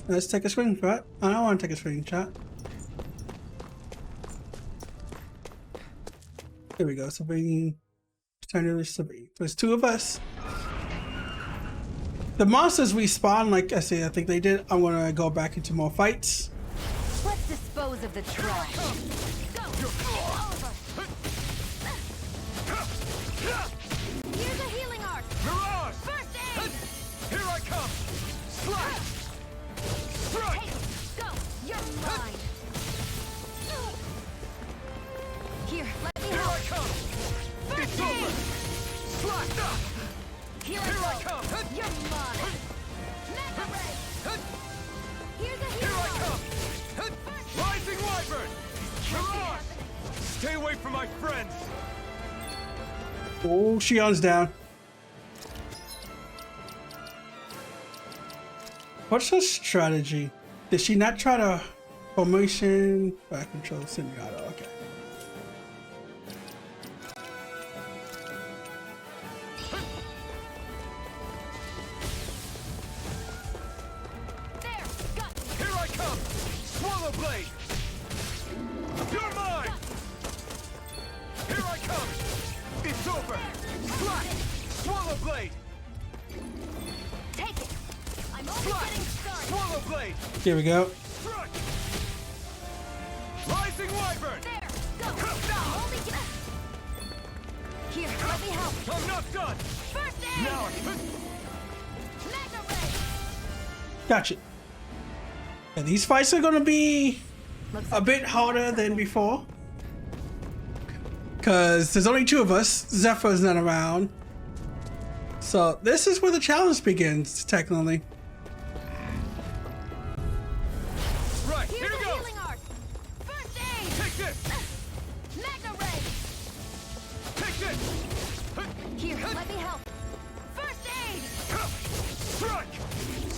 Let's take a screenshot. I don't want to take a screenshot. Here we go. So we turn to Sabine. There's two of us. The monsters respawn, like I said, I think they did. I'm gonna go back into more fights. Let's dispose of the trash. Go. It's over. Here's a healing arc. Mirage! First aid. Here I come! Slash! Strike! Hey, go. You're mine. Here, let me Here help. I come! First It's over! aid. Slash! Here Here I I go. come! You're mine. Mega ray. Here's a Here healing I arc. come! Rising Wyvern! Mirage! Stay away from my friends! Oh, Shion's down. What's her strategy? Did she not try to formation back control semi-auto? Okay. There. Got me. Here I come! Swallow Blade! You're mine! Here I come! It's over! Slash! Swallow Blade! Take it. I'm only Slash! getting started. Swallow Blade! Here we go. Strike! Rising Wyvern! There. Go. I'm only getting. Here, let me help. I'm not done! First aid. Now I Mega ray. Gotcha. And these fights are gonna be Looks a like bit harder than before. Cause there's only two of us. Zephyr's not around. So this is where the challenge begins, technically. Right, Here's here a goes! healing arc. First aid. Take this! Mega ray. Take this! Here, let me help. First aid. Strike!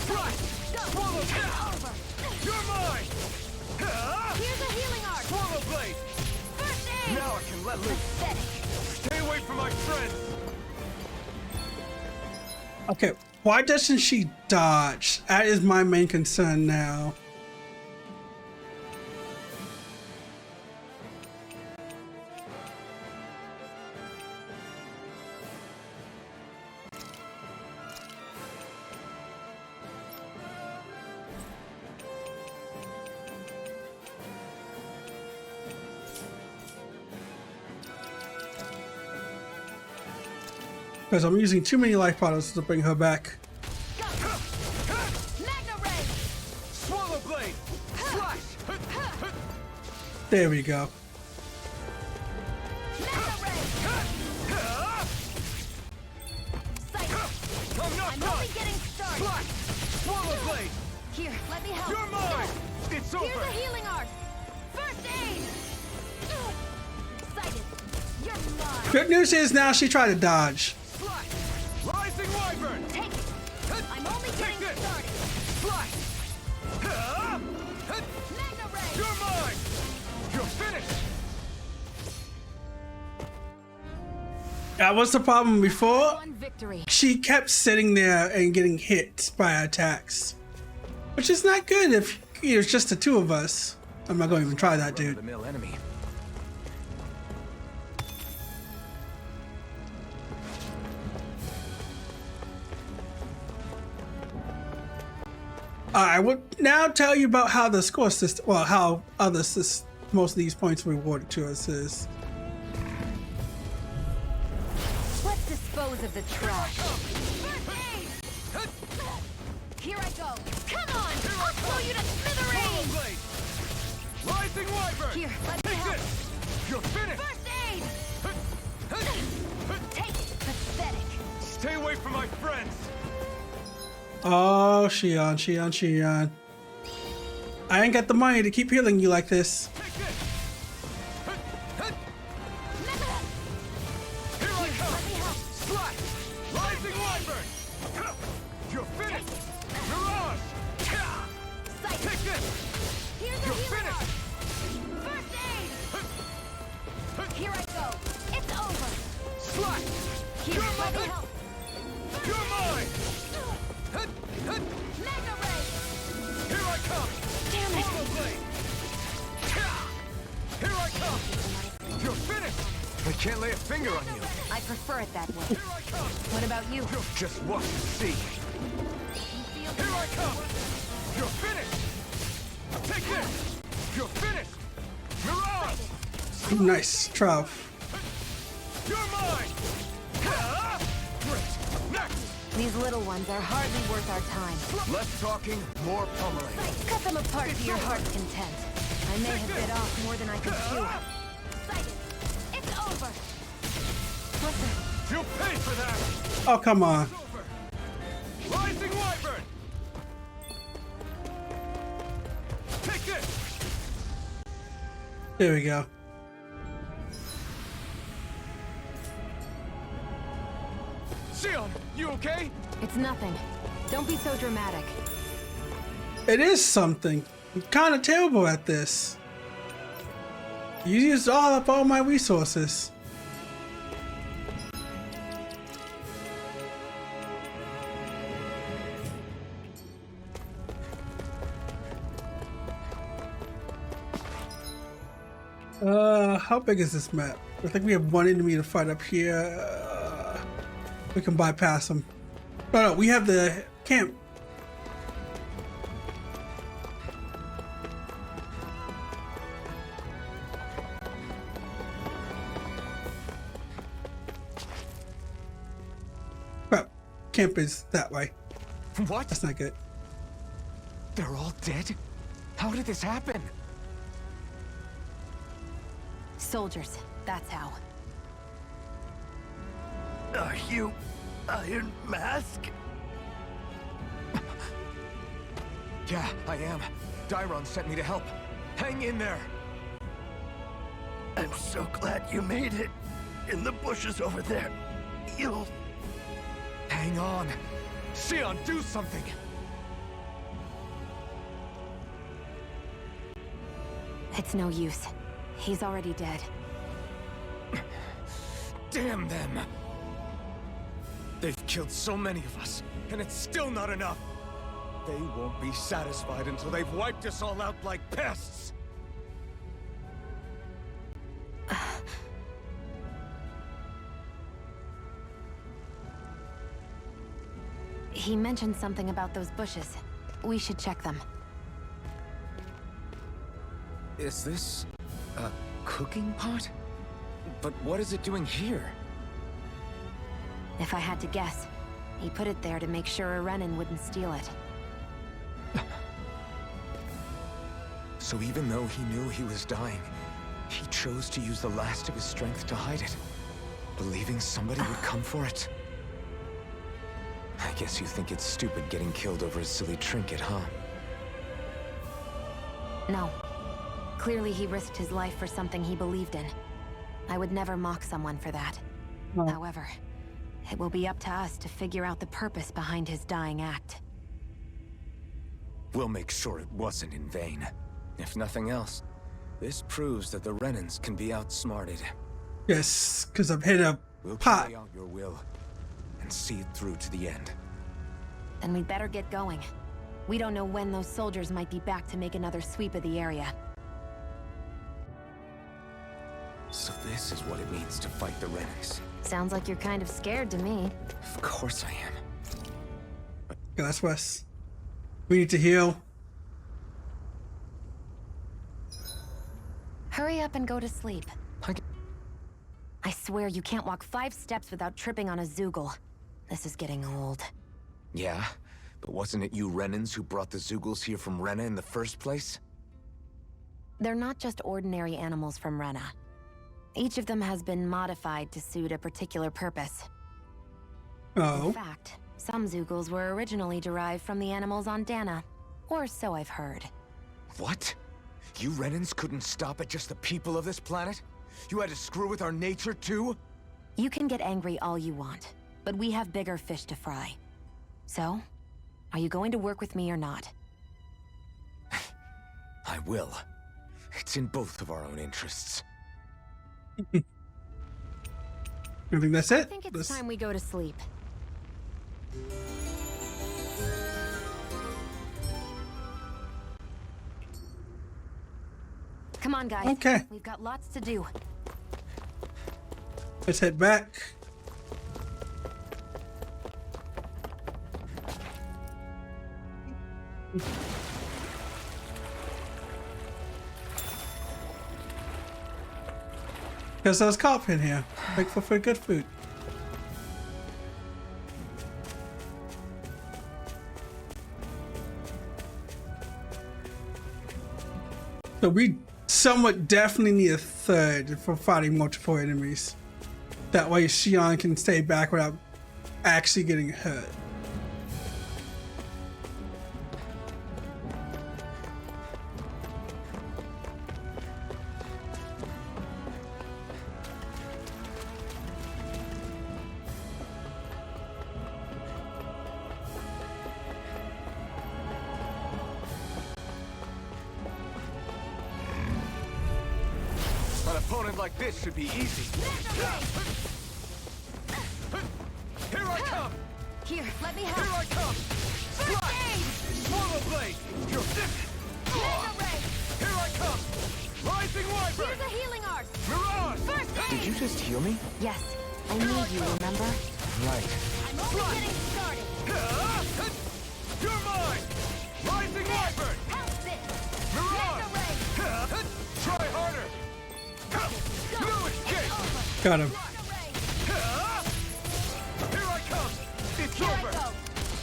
Strike! Go. Swallow It's Blade! over. You're mine! Here's a healing arc. Swallow Blade! First aid. Now I can let loose! Pathetic. Stay away from my friends! Okay, why doesn't she dodge? That is my main concern now. Because I'm using too many life bottles to bring her back. Go. Mega ray. Swallow Blade! Slash! There we go. Mega ray. Sight. I'm not I'm done! only getting started. Slash! Swallow Blade! Here, let me help. You're mine! It's Here's over! a healing arc. First aid. Sighted. You're mine. Good news is now she tried to dodge. Slash! Rising Wyvern! Take it. I'm only Take getting this! started. Slash! Mega ray. You're mine! You're finished! That was the problem before. One victory. She kept sitting there and getting hit by attacks. Which is not good if it's just the two of us. I'm not going to even try that, dude. The mill enemy. I would now tell you about how the score system, well, how most of these points rewarded to us is. Let's dispose of the trash. First aid. Here I go. Come on. I'll blow you to Swallow smithereens. Blade! Rising Wyvern! Here, let me Take help. this! You're finished! First aid. Take it. Pathetic. Stay away from my friends! Oh, Shion. I ain't got the money to keep healing you like this. Take this! Mega. Here I come! Let me help. Slash! Rising Wyvern! You're finished! Mirage! Sight. Take this! Here's a You're healing finished! arc. First aid. Here I go. It's over. Slash! Here, You're let me mine! help. You're mine! Mega ray. I can't lay a finger on you. I prefer it that way. Here I come. What about you? You'll just watch and see. You feel Here I come. You're finished. Take this. You're finished. Mirage. Nice, Trav. You're mine. Great. Next. These little ones are hardly worth our time. Less talking, more pummeling. Cut them apart to your heart's content. I may have bit off more than I could chew. Excited. It's over. Listen. You'll pay for that. Oh, come on. It's over. Rising Wyvern. Take this. There we go. Sion, you okay? It's nothing. Don't be so dramatic. It is something. I'm kind of terrible at this. You used all up all my resources. How big is this map? I think we have one enemy to fight up here. We can bypass them. Oh no, we have the camp. Crap. Camp is that way. What? That's not good. They're all dead? How did this happen? Soldiers, that's how. Are you Iron Mask? Yeah, I am. Dairon sent me to help. Hang in there. I'm so glad you made it. In the bushes over there. You'll... Hang on. Sion, do something. It's no use. He's already dead. Damn them. They've killed so many of us, and it's still not enough. They won't be satisfied until they've wiped us all out like pests. He mentioned something about those bushes. We should check them. Is this a cooking pot? But what is it doing here? If I had to guess, he put it there to make sure a Renin wouldn't steal it. So even though he knew he was dying, he chose to use the last of his strength to hide it, believing somebody would come for it. I guess you think it's stupid getting killed over a silly trinket, huh? No. Clearly he risked his life for something he believed in. I would never mock someone for that. No. However, it will be up to us to figure out the purpose behind his dying act. We'll make sure it wasn't in vain. If nothing else, this proves that the Renins can be outsmarted. Yes, because I've hit a We'll pot. carry out your will and see it through to the end. Then we'd better get going. We don't know when those soldiers might be back to make another sweep of the area. So this is what it means to fight the Renins. Sounds like you're kind of scared to me. Of course I am. Okay, that's Wes. We need to heal. Hurry up and go to sleep. I I swear you can't walk 5 steps without tripping on a Zoogle. This is getting old. Yeah, but wasn't it you Renins who brought the Zoogles here from Rena in the first place? They're not just ordinary animals from Rena. Each of them has been modified to suit a particular purpose. In Oh. fact, some Zoogles were originally derived from the animals on Dana. Or so I've heard. What? You Renins couldn't stop at just the people of this planet? You had to screw with our nature too? You can get angry all you want, but we have bigger fish to fry. So, are you going to work with me or not? I will. It's in both of our own interests. I think that's it. I think it's Let's- time we go to sleep. Come on, guys. Okay. We've got lots to do. Let's head back. Because there's carp in here. Thankful for good food. So we somewhat definitely need a third for fighting multiple enemies. That way Shion can stay back without actually getting hurt. An opponent like this should be easy. Here I come! Here, let me Here help. I come! Strike! Swallow blade! You're Here I come! Rising wyvern! Here's a healing art. Mirage! First aid. Did you just heal me? Yes, I need you, remember? Right. I'm only getting started. You're mine! Rising wyvern! How's this? Mirage! Try harder! No escape! Got him. Here I come! It's Here I over! go.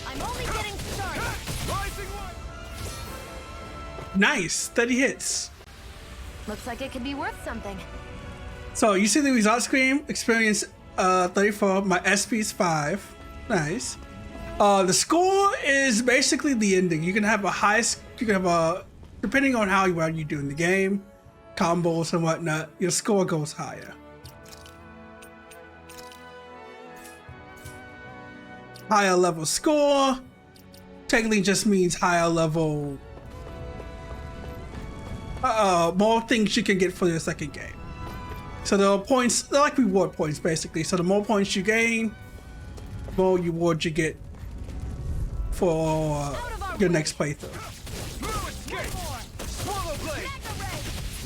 I'm only getting started. Rising wyvern! Nice, steady hits. Looks like it could be worth something. So you see the results screen, experience 34, my SP is 5. Nice. The score is basically the ending. You can have a depending on how well you do in the game, combos and whatnot, your score goes higher. Higher level score technically just means higher level, more things you can get for your second game. So the points, they're like reward points basically. So the more points you gain, the more rewards you get for your next playthrough. No escape! Swallow blade!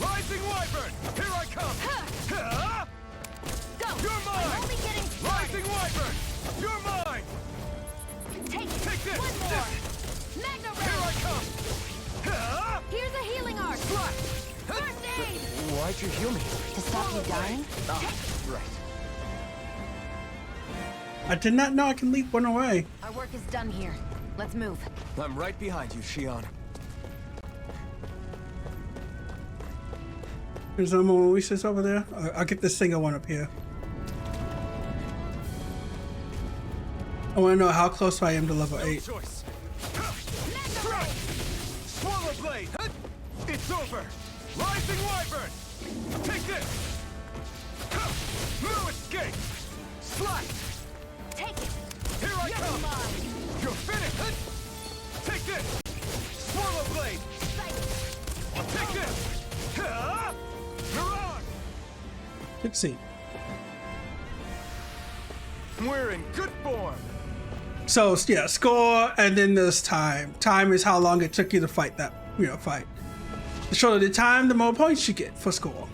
Rising wyvern! Here I come! Go. You're I'm mine! only getting Rising started. wyvern! You're mine! Take it. Take this! One more. Magna Here I ray. come! Here's a healing art. First aid. Why'd you heal me? To stop you dying? Ah, right. I did not know I can leap one away. Our work is done here. Let's move. I'm right behind you, Shion. There's no more Oasis over there. I'll get this single one up here. I want to know how close I am to level 8. Choice! Strike! Swallow blade! It's over! Rising wyvern! Take this! No escape! Slice! Take it. Here I You're come! mine. You're finished! Take this! Swallow blade! Take this! Mirage! Succeed. We're in good form! So yeah, score, and then there's time. Time is how long it took you to fight that, fight. The shorter the time, the more points you get for score.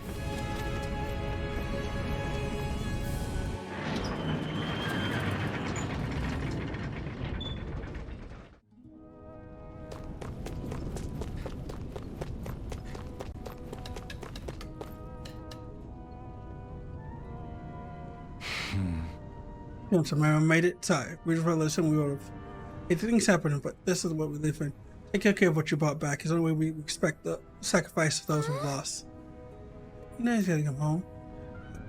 So man, made it. Sorry, we just realized we would have. Things happening, but this is what we live in. Take care of what you brought back. It's the only way we expect the sacrifice of those we've lost. You know he's gonna come home.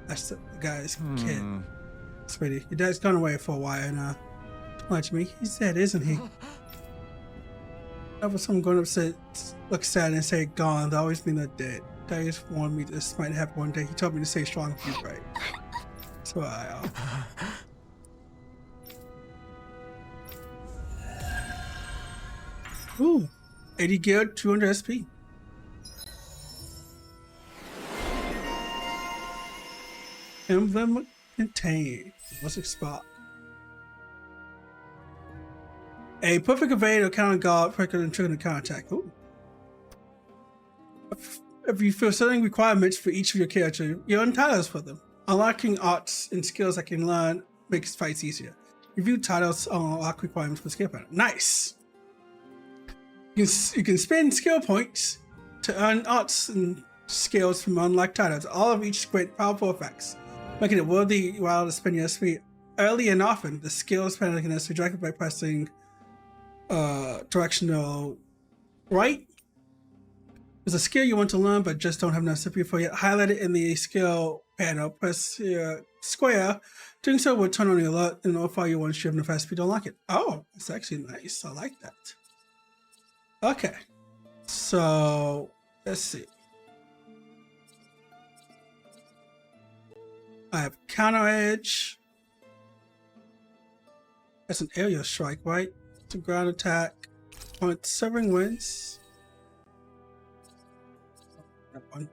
That's the guy's kid. Sweetie, your dad's gone away for a while, and watch me. He's dead, isn't he? Whenever someone going upset, look sad and say gone, they always mean they're dead. Dad just warned me this might happen one day. He told me to stay strong and be brave. So I. Ooh, 80 gear, 200 SP. Emblem contained. What's a spot? A perfect evade or counter guard, perfect and trigger counter attack. Ooh. If you fulfill certain requirements for each of your character, you're entitled for them. Unlocking arts and skills I can learn makes fights easier. Review titles on unlock requirements for skill panel. Nice. You can spend skill points to earn arts and skills from unlocked titles, all of each great powerful effects, making it worthy while to spend your SP early and often. The skills panel can be directed by pressing directional right. There's a skill you want to learn but just don't have enough CPU for yet. Highlight it in the skill panel. Press square. Doing so will turn on the alert and notify you once you have enough SP to unlock it. Oh, that's actually nice. I like that. Okay, so let's see. I have counter edge. That's an aerial strike, right? It's a ground attack. Point severing winds. That one.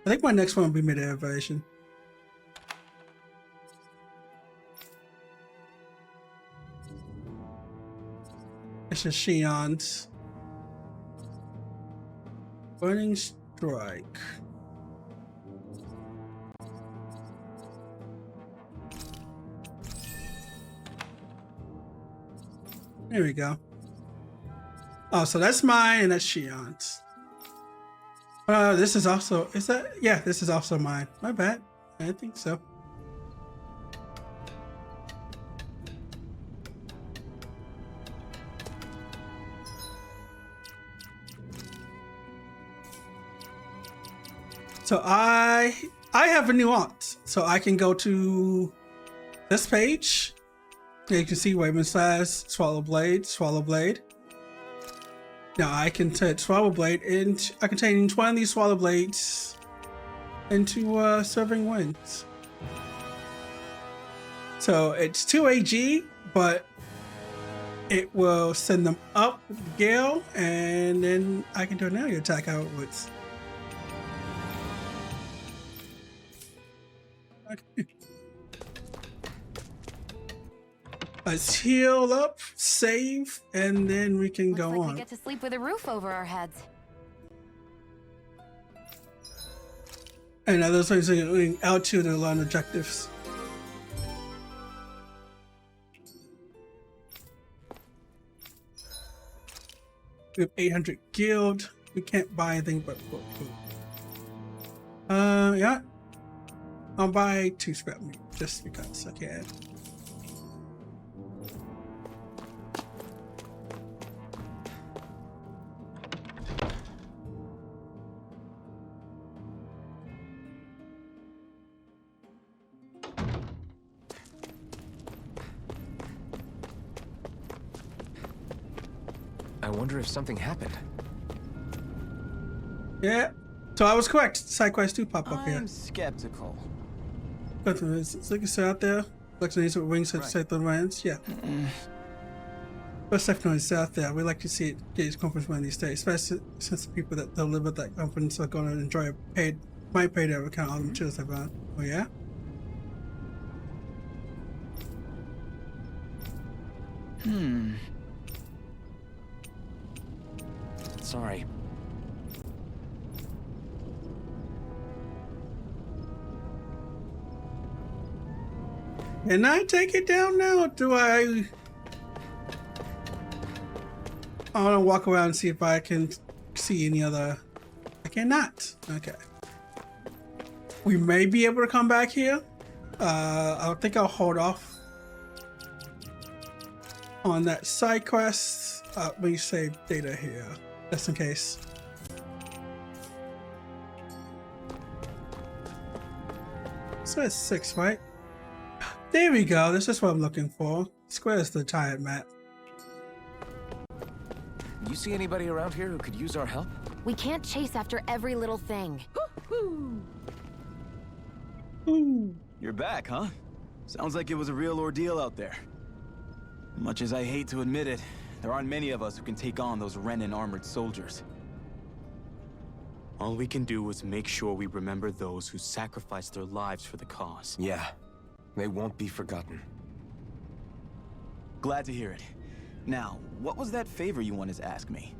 I think my next one will be mid-air version. It's just Shion's Burning Strike. There we go. Oh, so that's mine and that's Shion's. This is also, is that? Yeah, this is also mine. My bad. I think so. So I have a new art, so I can go to this page. You can see Wayman says Swallow Blade, Swallow Blade. Now I can turn Swallow Blade into, I can turn each one of these Swallow Blades into Serving Winds. So it's 2 AG, but it will send them up with the gale, and then I can do an area attack outwards. Okay. Let's heal up, save, and then we can go like on. We get to sleep with a roof over our heads. And other things are doing altitude and learn objectives. We have 800 guild. We can't buy anything but food. Yeah. I'll buy 2 scrap meat just because I can. I wonder if something happened. Yeah. So I was correct. Side quests do pop up here. I'm skeptical. It's like you said out there. Like with wings that set the lands. Yeah. But definitely it's out there. We like to see it get its conference one of these days, especially since the people that deliver that conference are going to enjoy a paid, my paid account, all the materials they've earned. Oh yeah. Sorry. Can I take it down now? Or do I want to walk around and see if I can see any other? I cannot. Okay. We may be able to come back here. I think I'll hold off on that side quest. Let me save data here, just in case. So it's 6, right? There we go. This is what I'm looking for. Square is the tired map. You see anybody around here who could use our help? We can't chase after every little thing. Ooh. You're back, huh? Sounds like it was a real ordeal out there. Much as I hate to admit it, there aren't many of us who can take on those Renin armored soldiers. All we can do is make sure we remember those who sacrificed their lives for the cause. Yeah. They won't be forgotten. Glad to hear it. Now, what was that favor you wanted to ask me?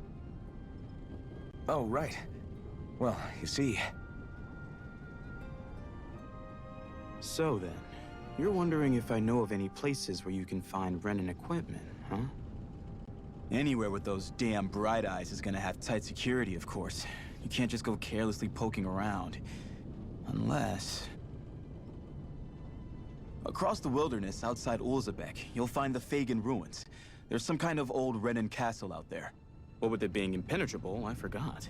Oh, right. Well, you see, So then, you're wondering if I know of any places where you can find Renin equipment, huh? Anywhere with those damn bright eyes is gonna have tight security, of course. You can't just go carelessly poking around. Unless... Across the wilderness outside Ulzebek, you'll find the Fagin ruins. There's some kind of old Renin castle out there. What with it being impenetrable, I forgot.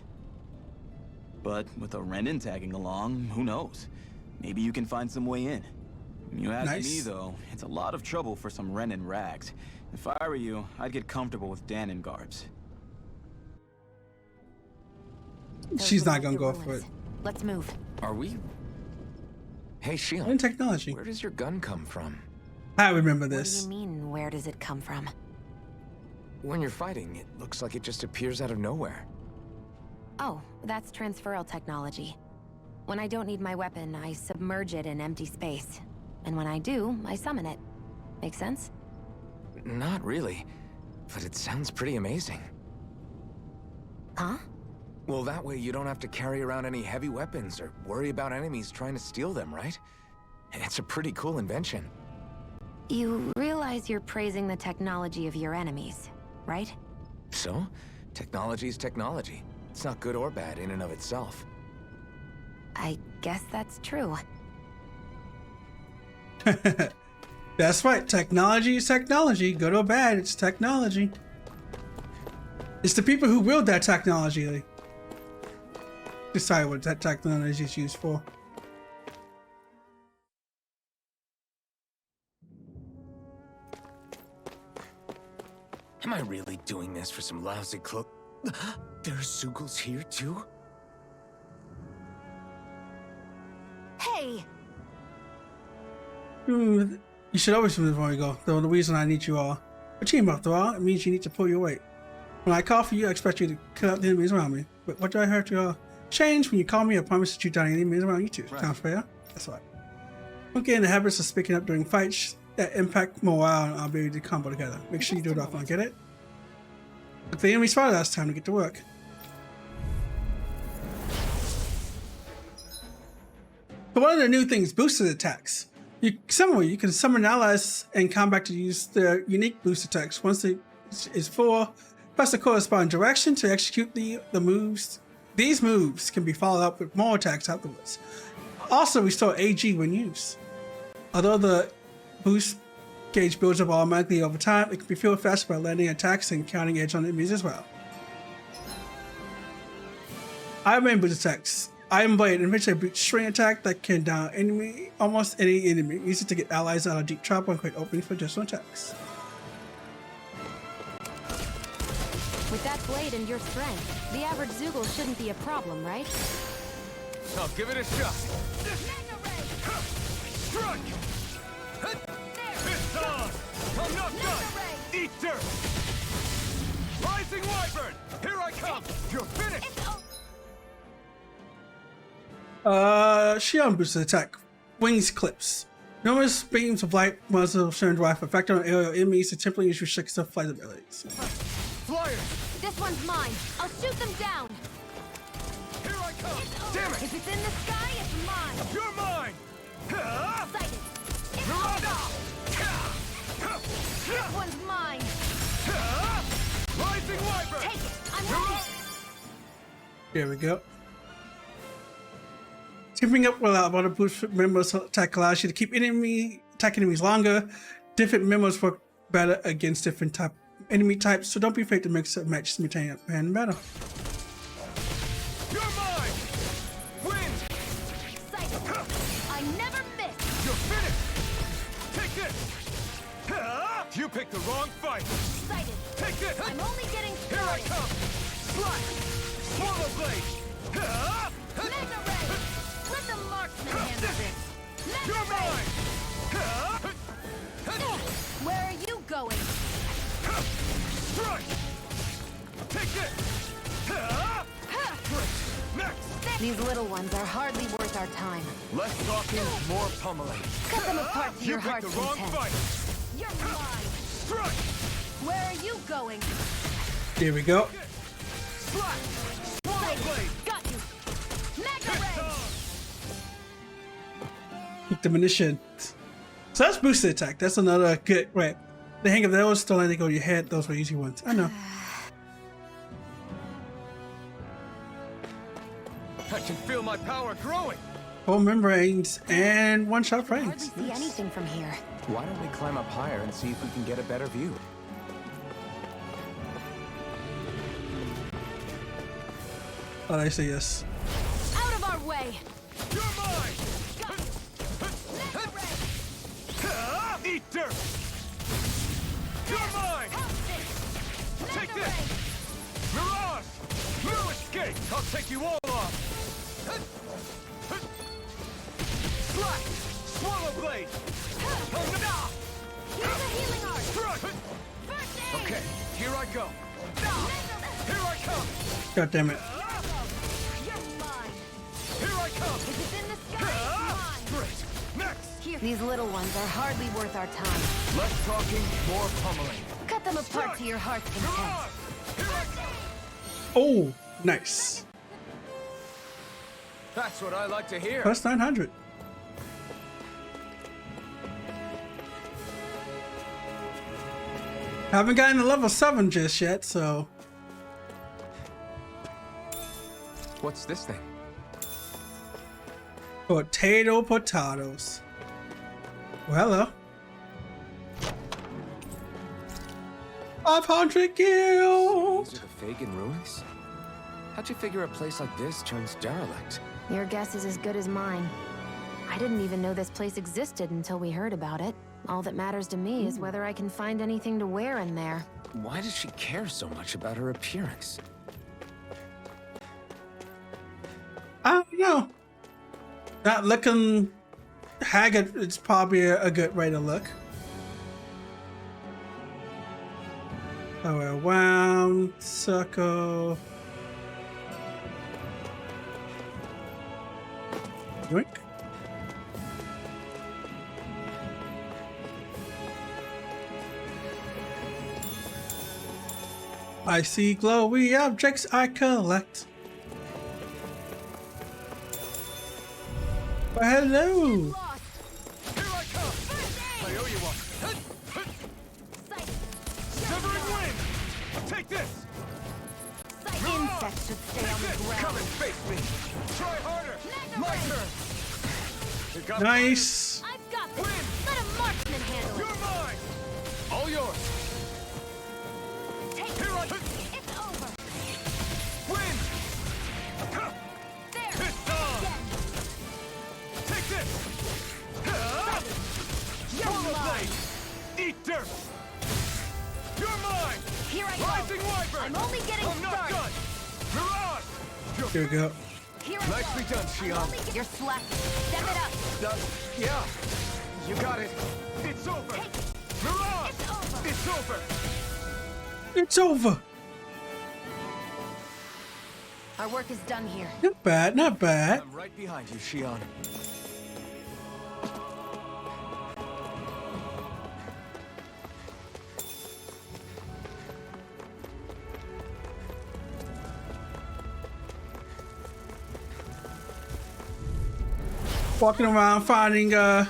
But with a Renin tagging along, who knows? Maybe you can find some way in. You ask me, though, it's a lot of trouble for some Renin rags. If I were you, I'd get comfortable with Danon garbs. She's not gonna go for it. Let's move. Are we? Hey, In Shion. technology. Where does your gun come from? I remember What do this. you mean, where does it come from? When you're fighting, it looks like it just appears out of nowhere. Oh, that's transferal technology. When I don't need my weapon, I submerge it in empty space. And when I do, I summon it. Make sense? Not really, but it sounds pretty amazing. Huh? Well, that way you don't have to carry around any heavy weapons or worry about enemies trying to steal them, right? It's a pretty cool invention. You realize you're praising the technology of your enemies, right? So, technology's technology. It's not good or bad in and of itself. I guess that's true. That's right. Technology is technology. Good or bad, it's technology. It's the people who wield that technology that decide what that technology is used for. Am I really doing this for some lousy cloak? There's Zugals here too? Hey! You should always move before we go. Though the reason I need you all. A team after all, it means you need to pull your weight. When I call for you, I expect you to cut out the enemies around me. But what do I hurt you all? Change when you call me, I promise to shoot down any enemies around you too. Sounds fair? That's right. Don't get in the habits of speaking up during fights that impact morale and I'll be able to combo together. Make sure you do it often, get it? Look, the enemy spotted last time to get to work. So one of the new things, boosted attacks. You can summon allies in combat to use their unique boost attacks. Once it is full, press the corresponding direction to execute the moves. These moves can be followed up with more attacks afterwards. Also restore AG when used. Although the boost gauge builds up automatically over time, it can be filled faster by landing attacks and counting edge on enemies as well. Iron Man boost attacks. Iron Blade, eventually a boot string attack that can down almost any enemy. Easy to get allies out of deep trouble and create openings for additional attacks. With that blade and your strength, the average Zoogle shouldn't be a problem, right? I'll give it a shot. Strike! It's on! I'm not done! Eat dirt! Rising Wyvern! Here I come! You're finished! Shion boosted attack. Wings clips. Numerous beams of light muzzle turned rifle effective on aerial enemies to temporarily use restrictive flight abilities. Flyers! This one's mine. I'll shoot them down. Here I come! Damn it! If it's in the sky, it's mine. You're mine! Sighted. You're up! This one's mine. Rising Wyvern! Take it. I'm You're ready. up! There we go. Teaming up with our boost members attack allows you to keep attacking enemies longer. Different members work better against different enemy types, so don't be afraid to mix and match simultaneous and better. You're mine! Wind! Sighted. I never miss. You're finished! Take this! You picked the wrong fight! Sighted. Take this! I'm only getting Here I started. come! Slash! Swallow blade! Mega Ray. Let the marksman handle this. You're Mega Ray. mine! Where are you going? Strike! Take this! Great! Next! These little ones are hardly worth our time. Less talking, more pummeling. Cut them apart to You your picked heart's the wrong content. fight! You're mine. Strike! Where are you going? Here we go. Slash! Swallow blade! Got you. Mega It's Ray. on! diminution. So that's boosted attack. That's another good, right. The hang of those still landing on your head. Those were easy ones. I know. I can feel my power growing. Full membranes and one-shot I hardly frames. see anything from here. Why don't we climb up higher and see if we can get a better view? Oh, I see. Yes. Out of our way! You're mine! Eat dirt! You're mine! Take this! Mirage! No escape! I'll take you all off! Slack! Swallow blade! Here's a healing art! Thrust! First aid! Okay, here I go! Here I come! God damn it. You're mine! Here I come! If it's in the sky, it's mine! Great! Next! Here. These little ones are hardly worth our time. Less talking, more pummeling. Cut them apart to your heart's content. Mirage! Here I come! Oh, nice. That's what I like to hear. Plus 900. Haven't gotten to level 7 just yet, so. What's this thing? Potatoes. Well, hello. 500 gil. These are the Fagin ruins? How'd you figure a place like this turns derelict? Your guess is as good as mine. I didn't even know this place existed until we heard about it. All that matters to me is whether I can find anything to wear in there. Why does she care so much about her appearance? I don't know. Not looking haggard, it's probably a good way to look. Oh, around, circle. Yoink. I see glowy objects I collect. Well, hello. Here I come! I owe you one. Severing wind! Take this! Insects should stay on the Come ground. and face me! Try harder! My turn! You got Nice. I've got this. Let a marksman handle You're it. mine! All yours! Take Here I It's over. win! There. It's on! Again. Take this! You're Swallow mine. blade! Eat dirt! You're mine! Here I go. Rising wyvern! I'm only getting I'm not started. done! Mirage! Here we go. Here I Nicely go. done, Shion. You're slacking. Step it up. Yeah, you got it. It's over. Take it. Mirage! It's over. It's over. It's over. Our work is done here. Not bad, not bad. I'm right behind you, Shion. Walking around finding Severing!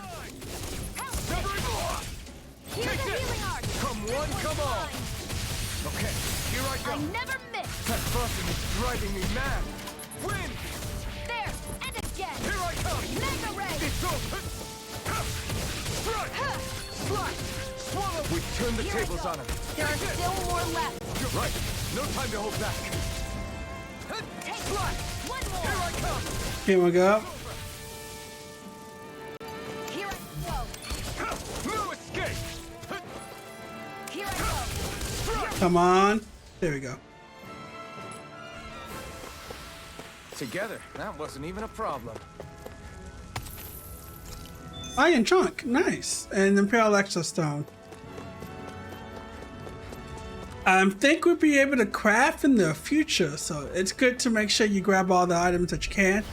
Here's Take a this! healing art. Come one, come all! Okay, here I go. I never miss. That buzzing is driving me mad. Win! There. And again. Here I come! Mega ray. It's over! Strike! Slash! Swallow! We turned the Here I tables go. on him. There are still more left. You're right. No time to hold back. Take Slash! one Here more. I come! Here we go. Here I go. No escape! Here I go. Come on. There we go. Together, that wasn't even a problem. Iron trunk. Nice. And Imperial Exostone. I think we'll be able to craft in the future, so it's good to make sure you grab all the items that you can.